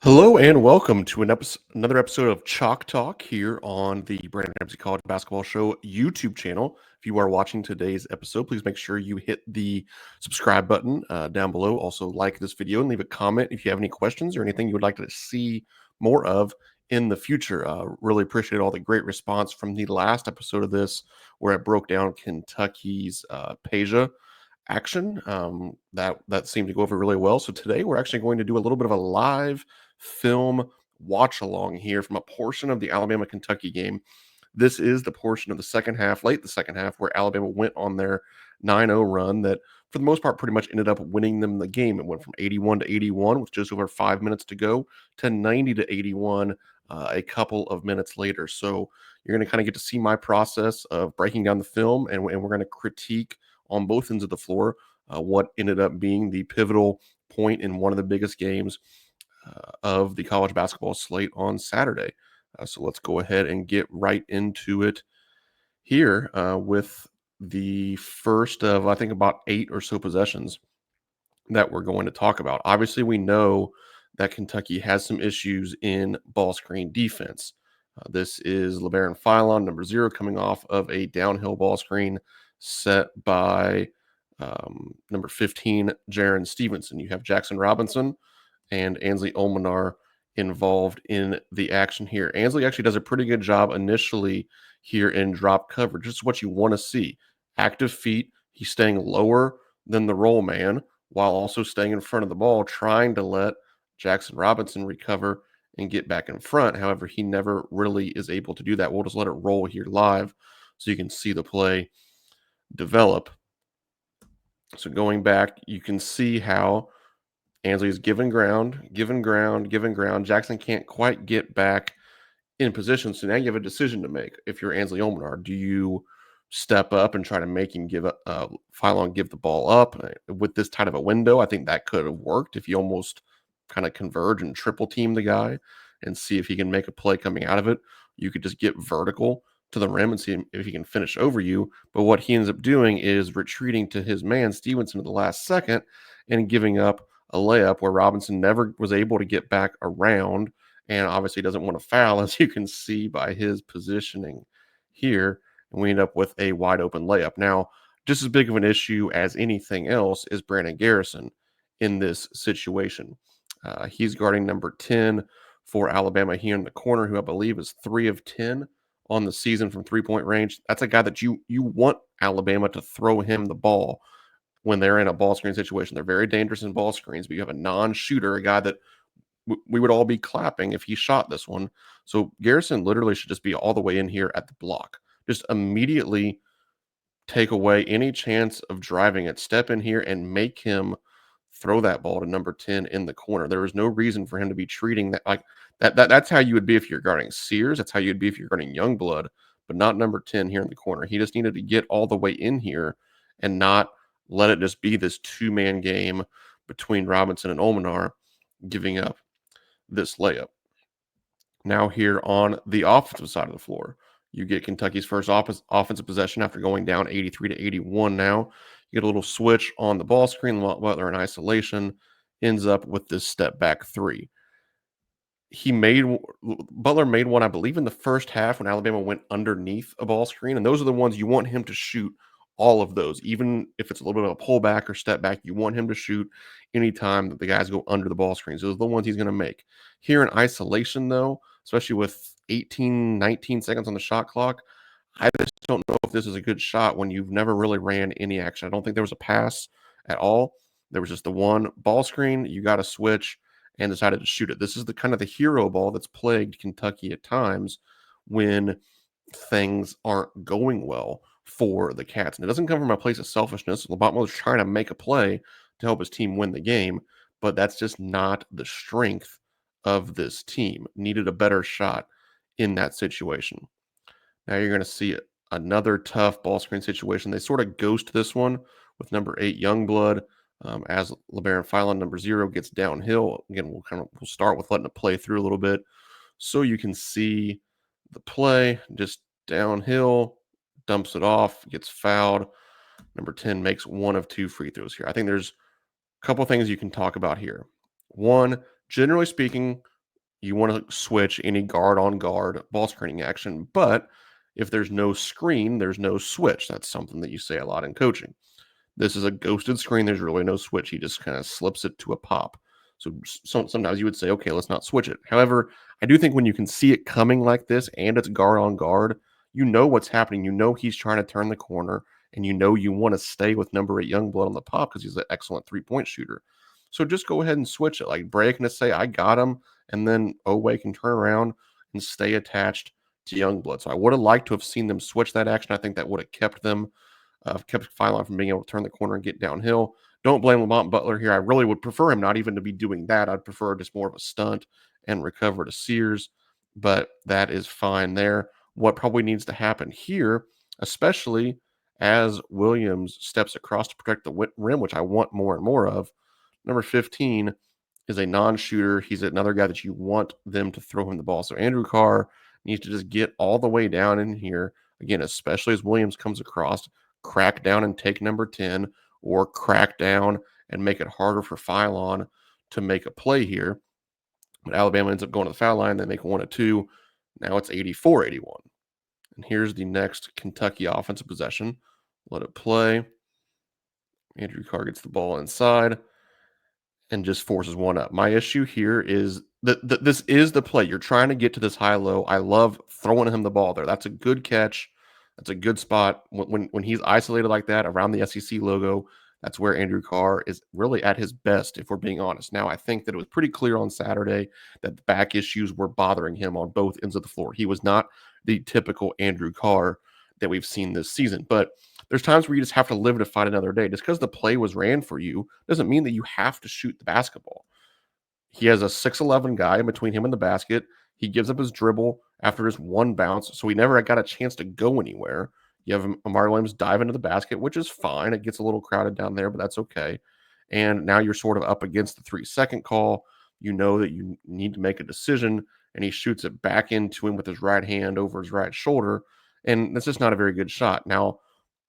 Hello and welcome to another episode of Chalk Talk here on the Brandon Ramsey College Basketball Show YouTube channel. If you are watching today's episode, please make sure you hit the subscribe button down below. Also, like this video and leave a comment if you have any questions or anything you would like to see more of in the future. Really appreciate all the great response from the last episode of this, where I broke down Kentucky's Peja action. That seemed to go over really well. So today we're actually going to do a little bit of a live film watch along here from a portion of the Alabama Kentucky game. This is the portion of the second half, late the second half, where Alabama went on their 9-0 run that, for the most part, pretty much ended up winning them the game. It went from 81 to 81 with just over 5 minutes to go to 90 to 81 a couple of minutes later. So you're going to kind of get to see my process of breaking down the film, and we're going to critique on both ends of the floor what ended up being the pivotal point in one of the biggest games of the college basketball slate on Saturday. So let's go ahead and get right into it here with the first of, I think, about 8 or so possessions that we're going to talk about. Obviously, we know that Kentucky has some issues in ball screen defense. This is LeBaron Philon, number 0, coming off of a downhill ball screen set by number 15, Jaron Stevenson. You have Jackson Robinson and Ansley Olminar involved in the action here. Ansley actually does a pretty good job initially here in drop coverage. This is what you want to see. Active feet. He's staying lower than the roll man while also staying in front of the ball, trying to let Jackson Robinson recover and get back in front. However, he never really is able to do that. We'll just let it roll here live so you can see the play develop. So going back, you can see how Ansley is giving ground. Jackson can't quite get back in position. So now you have a decision to make. If you're Ansley Olminar, do you step up and try to make him give Philon give the ball up with this kind of a window? I think that could have worked if you almost kind of converge and triple team the guy and see if he can make a play coming out of it. You could just get vertical to the rim and see if he can finish over you. But what he ends up doing is retreating to his man Stevenson at the last second and giving up a layup where Robinson never was able to get back around, and obviously doesn't want to foul, as you can see by his positioning here. And we end up with a wide open layup. Now, just as big of an issue as anything else is Brandon Garrison in this situation. He's guarding number 10 for Alabama here in the corner, who I believe is 3 of 10 on the season from three-point range. That's a guy that you want Alabama to throw him the ball when they're in a ball screen situation. They're very dangerous in ball screens, but you have a non-shooter, a guy that we would all be clapping if he shot this one. So Garrison literally should just be all the way in here at the block. Just immediately take away any chance of driving it, step in here and make him throw that ball to number 10 in the corner. There is no reason for him to be treating that like that. That's how you would be if you're guarding Sears. That's how you'd be if you're guarding Youngblood, but not number 10 here in the corner. He just needed to get all the way in here and not let it just be this two-man game between Robinson and Olminar giving up this layup. Now here on the offensive side of the floor, you get Kentucky's first offensive possession after going down 83 to 81 now. You get a little switch on the ball screen. Butler in isolation ends up with this step back three. Butler made one, I believe, in the first half when Alabama went underneath a ball screen. And those are the ones you want him to shoot, all of those. Even if it's a little bit of a pullback or step back, you want him to shoot anytime that the guys go under the ball screens. Those are the ones he's going to make. Here in isolation, though, especially with 18, 19 seconds on the shot clock, I just don't know if this is a good shot when you've never really ran any action. I don't think there was a pass at all. There was just the one ball screen. You got to switch and decided to shoot it. This is the kind of the hero ball that's plagued Kentucky at times when things aren't going well for the Cats. And it doesn't come from a place of selfishness. Labatmo's trying to make a play to help his team win the game, but that's just not the strength of this team. Needed a better shot in that situation. Now you're going to see another tough ball screen situation. They sort of ghost this one with number 8 Youngblood. As LeBaron Philon, number 0, gets downhill. Again, we'll start with letting it play through a little bit so you can see the play. Just downhill, dumps it off, gets fouled. Number 10 makes one of 2 free throws here. I think there's a couple things you can talk about here. One, Generally speaking, you want to switch any guard on guard ball screening action, but if there's no screen, there's no switch. That's something that you say a lot in coaching. This is a ghosted screen. There's really no switch. He just kind of slips it to a pop. So sometimes you would say, okay, let's not switch it. However, I do think when you can see it coming like this and it's guard on guard, you know what's happening. You know he's trying to turn the corner, and you know you want to stay with number 8 Youngblood on the pop because he's an excellent 3-point shooter. So just go ahead and switch it. Like break and say, I got him, and then Oweh can turn around and stay attached to Youngblood. So I would have liked to have seen them switch that action. I think that would have kept Phylon from being able to turn the corner and get downhill. Don't blame Lamont Butler here. I really would prefer him not even to be doing that. I'd prefer just more of a stunt and recover to Sears, but that is fine there. What probably needs to happen here, especially as Williams steps across to protect the rim, which I want more and more of, number 15 is a non-shooter. He's another guy that you want them to throw him the ball. So Andrew Carr needs to just get all the way down in here. Again, especially as Williams comes across, crack down and take number 10, or crack down and make it harder for Phylon to make a play here. But Alabama ends up going to the foul line. They make 1 of 2. Now it's 84-81. And here's the next Kentucky offensive possession. Let it play. Andrew Carr gets the ball inside and just forces one up. My issue here is that this is the play. You're trying to get to this high-low. I love throwing him the ball there. That's a good catch. That's a good spot. When he's isolated like that around the SEC logo, that's where Andrew Carr is really at his best, if we're being honest. Now, I think that it was pretty clear on Saturday that the back issues were bothering him on both ends of the floor. He was not the typical Andrew Carr that we've seen this season. But there's times where you just have to live to fight another day. Just because the play was ran for you doesn't mean that you have to shoot the basketball. He has a 6'11 guy in between him and the basket. He gives up his dribble after his one bounce, so he never got a chance to go anywhere. You have Amari Williams dive into the basket, which is fine. It gets a little crowded down there, but that's okay. And now you're sort of up against the 3-second call. You know that you need to make a decision, and he shoots it back into him with his right hand over his right shoulder. And that's just not a very good shot. Now,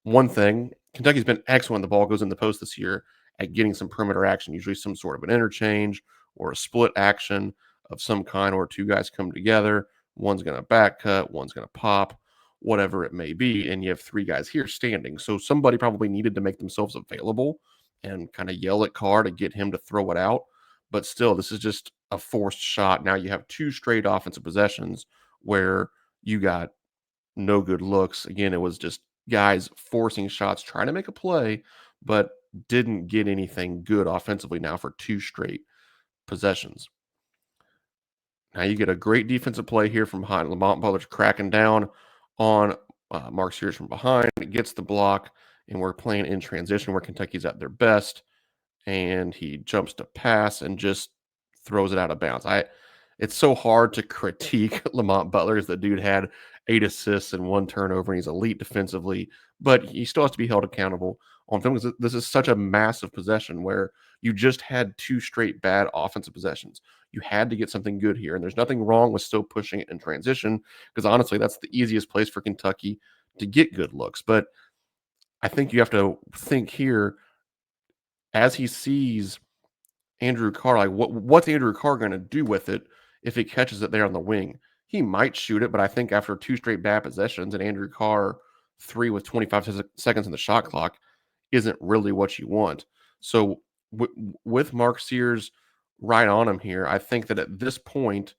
one thing, Kentucky's been excellent when the ball goes in the post this year at getting some perimeter action, usually some sort of an interchange or a split action of some kind, or two guys come together. One's going to back cut, one's going to pop, whatever it may be. And you have 3 guys here standing. So somebody probably needed to make themselves available and kind of yell at Carr to get him to throw it out. But still, this is just a forced shot. Now you have 2 straight offensive possessions where you got no good looks. Again, it was just guys forcing shots, trying to make a play, but didn't get anything good offensively now for 2 straight possessions. Now you get a great defensive play here from behind. Lamont Butler's cracking down on Mark Sears from behind. It gets the block, and we're playing in transition where Kentucky's at their best. And he jumps to pass and just throws it out of bounds. It's so hard to critique Lamont Butler as the dude had 8 assists and 1 turnover, and he's elite defensively, but he still has to be held accountable on film because this is such a massive possession where you just had 2 straight bad offensive possessions. You had to get something good here, and there's nothing wrong with still pushing it in transition because honestly, that's the easiest place for Kentucky to get good looks. But I think you have to think here as he sees Andrew Carr, like what's Andrew Carr going to do with it if he catches it there on the wing? He might shoot it, but I think after 2 straight bad possessions and Andrew Carr 3 with 25 seconds in the shot clock isn't really what you want. So with Mark Sears right on him here, I think that at this point,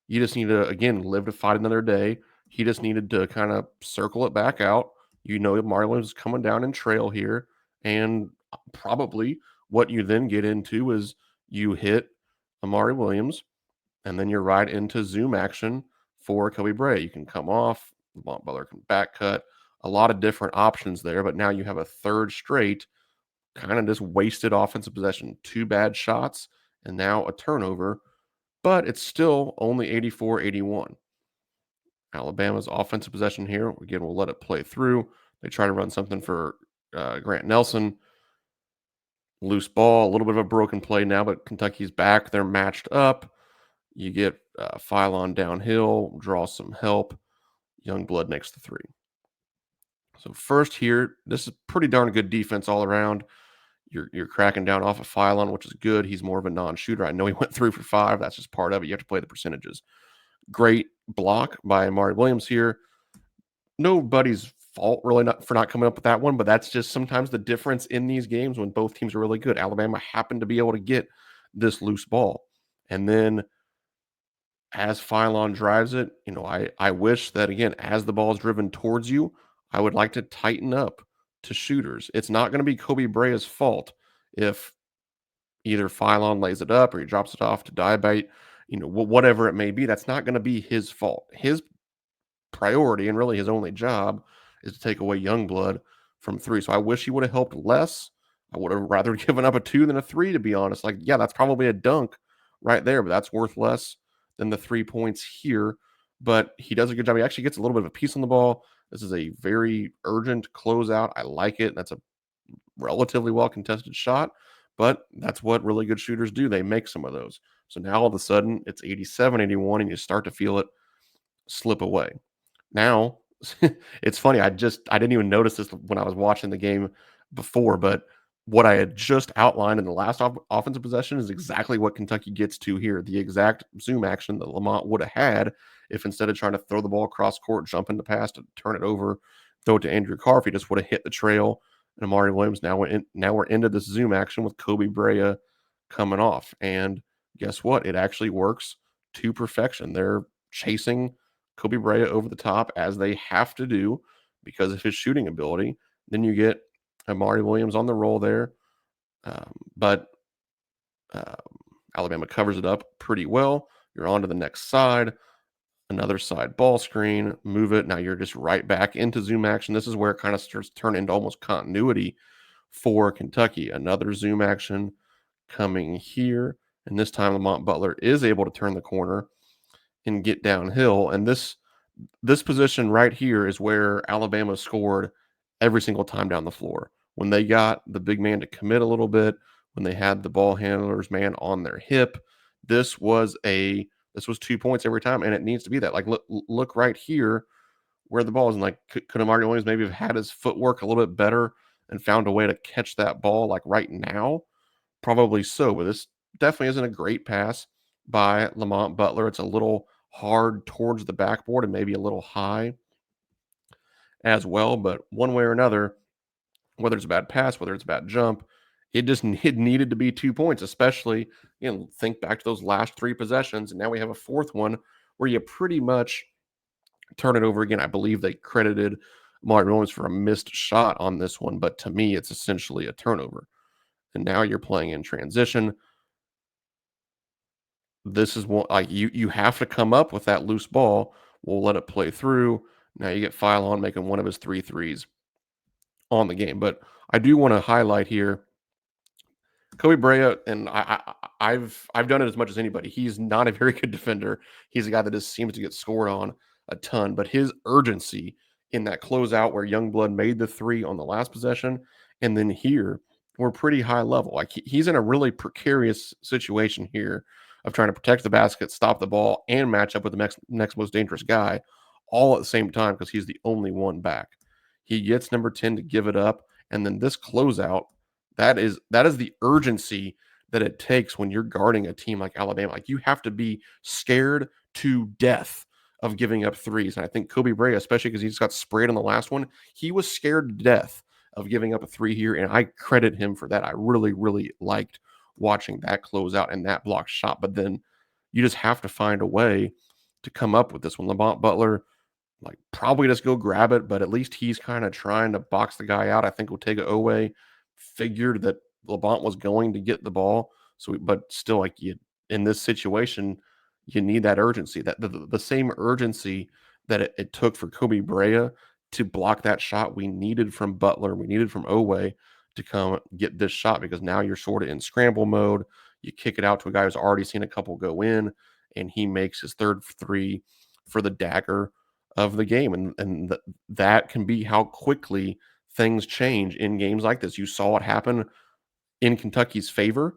you just need to, again, live to fight another day. He just needed to kind of circle it back out. You know, Marlon's coming down in trail here. And probably what you then get into is you hit Amari Williams, and then you're right into zoom action for Kobe Bray. You can come off, Lamont Butler can back cut, a lot of different options there. But now you have a third straight kind of just wasted offensive possession, 2 bad shots, and now a turnover. But it's still only 84-81. Alabama's offensive possession here. Again, we'll let it play through. They try to run something for Grant Nelson. Loose ball, a little bit of a broken play now, but Kentucky's back. They're matched up. You get Phylon downhill, draw some help. Youngblood makes the 3. So first here, this is pretty darn good defense all around. You're cracking down off of Phylon, which is good. He's more of a non-shooter. I know he went 3 for 5. That's just part of it. You have to play the percentages. Great block by Amari Williams here. Nobody's fault really not for not coming up with that one, but that's just sometimes the difference in these games when both teams are really good. Alabama happened to be able to get this loose ball. And then as Phylon drives it, I wish that again, as the ball is driven towards you, I would like to tighten up to shooters. It's not going to be Kobe Brea's fault if either Phylon lays it up or he drops it off to Diabite, whatever it may be. That's not going to be his fault. His priority and really his only job is to take away Youngblood from 3. So I wish he would have helped less. I would have rather given up a 2 than a 3, to be honest. Like, yeah, that's probably a dunk right there, but that's worth less than the 3 points here. But he does a good job. He actually gets a little bit of a piece on the ball. This is a very urgent closeout. I like it. That's a relatively well contested shot, but that's what really good shooters do. They make some of those. So now all of a sudden it's 87-81, and you start to feel it slip away. Now, it's funny. I didn't even notice this when I was watching the game before, but what I had just outlined in the last offensive possession is exactly what Kentucky gets to here. The exact zoom action that Lamont would have had if instead of trying to throw the ball across court, jump in the pass to turn it over, throw it to Andrew Carr, if he just would have hit the trail. And Amari Williams, now we're into this zoom action with Kobe Brea coming off. And guess what? It actually works to perfection. They're chasing Kobe Brea over the top, as they have to do because of his shooting ability. Then you get Amari Williams on the roll there. But Alabama covers it up pretty well. You're on to the next side. Another side ball screen. Move it. Now you're just right back into zoom action. This is where it kind of starts to turn into almost continuity for Kentucky. Another zoom action coming here. And this time Lamont Butler is able to turn the corner and get downhill. And this position right here is where Alabama scored every single time down the floor. When they got the big man to commit a little bit, when they had the ball handler's man on their hip, this was 2 points every time, and it needs to be that. Like, look right here where the ball is, and like, could Amari Williams maybe have had his footwork a little bit better and found a way to catch that ball like right now? Probably so, but this definitely isn't a great pass by Lamont Butler. It's a little hard towards the backboard and maybe a little high as well. But one way or another, whether it's a bad pass, whether it's a bad jump, it needed to be 2 points, especially, think back to those last 3 possessions. And now we have a fourth one where you pretty much turn it over again. I believe they credited Martin Williams for a missed shot on this one, but to me, it's essentially a turnover. And now you're playing in transition. This is what, like, you have to come up with that loose ball. We'll let it play through. Now you get Phylon making one of his 3 threes on the game. But I do want to highlight here Kobe Brea, and I've done it as much as anybody. He's not a very good defender. He's a guy that just seems to get scored on a ton. But his urgency in that closeout where Youngblood made the 3 on the last possession, and then here, we're pretty high level. Like, he's in a really precarious situation here of trying to protect the basket, stop the ball, and match up with the next most dangerous guy all at the same time because he's the only one back. He gets number 10 to give it up, and then this closeout, that is the urgency that it takes when you're guarding a team like Alabama. Like, you have to be scared to death of giving up threes. And I think Kobe Brea, especially because he just got sprayed on the last one, he was scared to death of giving up a 3 here, and I credit him for that. I really, really liked watching that closeout and that block shot. But then you just have to find a way to come up with this one. Lamont Butler, like, probably just go grab it, but at least he's kind of trying to box the guy out. I think Otega Owe figured that Lamont was going to get the ball. But still, like, in this situation, you need that urgency, that the same urgency that it took for Kobe Brea to block that shot we needed from Butler, we needed from Owe to come get this shot, because now you're sort of in scramble mode. You kick it out to a guy who's already seen a couple go in, and he makes his third 3 for the dagger of the game. And that can be how quickly things change in games like this. You saw it happen in Kentucky's favor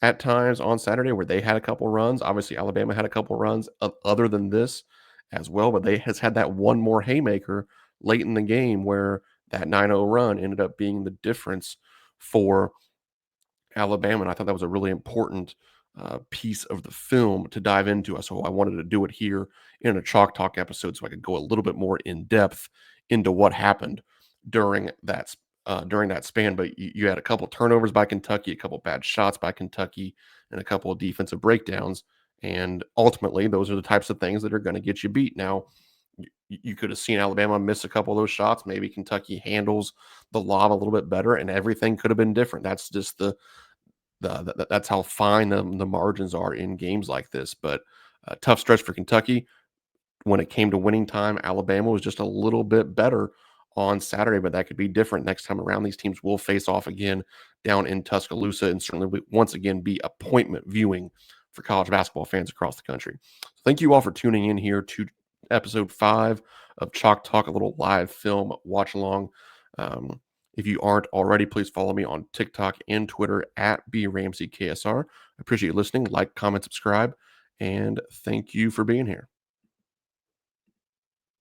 at times on Saturday where they had a couple runs. Obviously, Alabama had a couple runs other than this as well, but they has had that one more haymaker late in the game where that 9-0 run ended up being the difference for Alabama, and I thought that was a really important piece of the film to dive into. So I wanted to do it here in a Chalk Talk episode, so I could go a little bit more in depth into what happened during that span. But you had a couple turnovers by Kentucky, a couple bad shots by Kentucky, and a couple of defensive breakdowns. And ultimately, those are the types of things that are going to get you beat. Now, you could have seen Alabama miss a couple of those shots. Maybe Kentucky handles the lob a little bit better, and everything could have been different. That's just that's how fine the margins are in games like this. But tough stretch for Kentucky. When it came to winning time, Alabama was just a little bit better on Saturday, but that could be different next time around. These teams will face off again down in Tuscaloosa, and certainly once again be appointment viewing for college basketball fans across the country. Thank you all for tuning in here to episode 5 of Chalk Talk, a little live film watch along. Um, if you aren't already, please follow me on TikTok and Twitter at BRamseyKSR. I appreciate you listening. Like, comment, subscribe, and thank you for being here.